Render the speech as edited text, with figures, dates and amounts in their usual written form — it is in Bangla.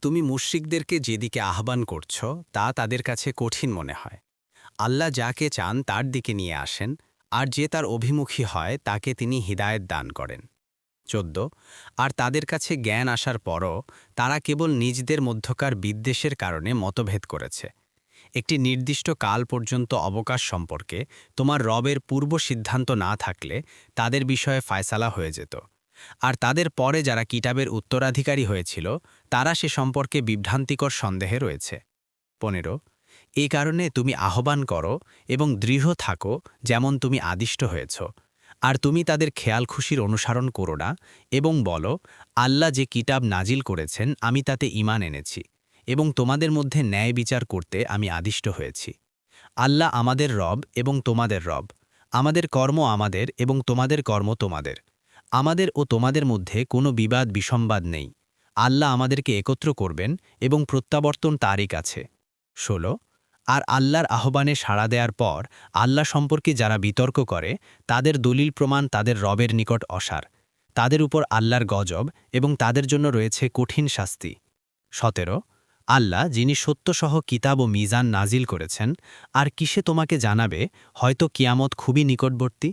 তুমি মুশরিকদেরকে যেদিকে আহ্বান করছ তা তাদের কাছে কঠিন মনে হয়। আল্লাহ যাকে চান তার দিকে নিয়ে আসেন, আর যে তার অভিমুখী হয় তাকে তিনি হিদায়েত দান করেন। ১৪ আর তাদের কাছে জ্ঞান আসার পরও তারা কেবল নিজদের মধ্যকার বিদ্বেষের কারণে মতভেদ করেছে। একটি নির্দিষ্ট কাল পর্যন্ত অবকাশ সম্পর্কে তোমার রবের পূর্ব সিদ্ধান্ত না থাকলে তাদের বিষয়ে ফায়সালা হয়ে যেত। আর তাদের পরে যারা কিতাবের উত্তরাধিকারী হয়েছিল তারা সে সম্পর্কে বিভ্রান্তিকর সন্দেহে রয়েছে। ১৫ এই কারণে তুমি আহ্বান করো এবং দৃঢ় থাকো যেমন তুমি আদিষ্ট হয়েছ। আর তুমি তাদের খেয়াল খুশির অনুসরণ করো না, এবং বলো, আল্লাহ যে কিতাব নাজিল করেছেন আমি তাতে ঈমান এনেছি, এবং তোমাদের মধ্যে ন্যায় বিচার করতে আমি আদিষ্ট হয়েছি। আল্লাহ আমাদের রব এবং তোমাদের রব, আমাদের কর্ম আমাদের এবং তোমাদের কর্ম তোমাদের। আমাদের ও তোমাদের মধ্যে কোনো বিবাদ বিসম্বাদ নেই। আল্লাহ আমাদেরকে একত্র করবেন এবং প্রত্যাবর্তন তারই কাছে। ১৬ আর আল্লাহর আহ্বানে সাড়া দেওয়ার পর আল্লাহ সম্পর্কে যারা বিতর্ক করে তাদের দলিল প্রমাণ তাদের রবের নিকট অসার। তাদের উপর আল্লাহর গজব এবং তাদের জন্য রয়েছে কঠিন শাস্তি। ১৭ আল্লাহ যিনি সত্যসহ কিতাব ও মিজান নাজিল করেছেন, আর কিসে তোমাকে জানাবে, হয়তো কিয়ামত খুবই নিকটবর্তী।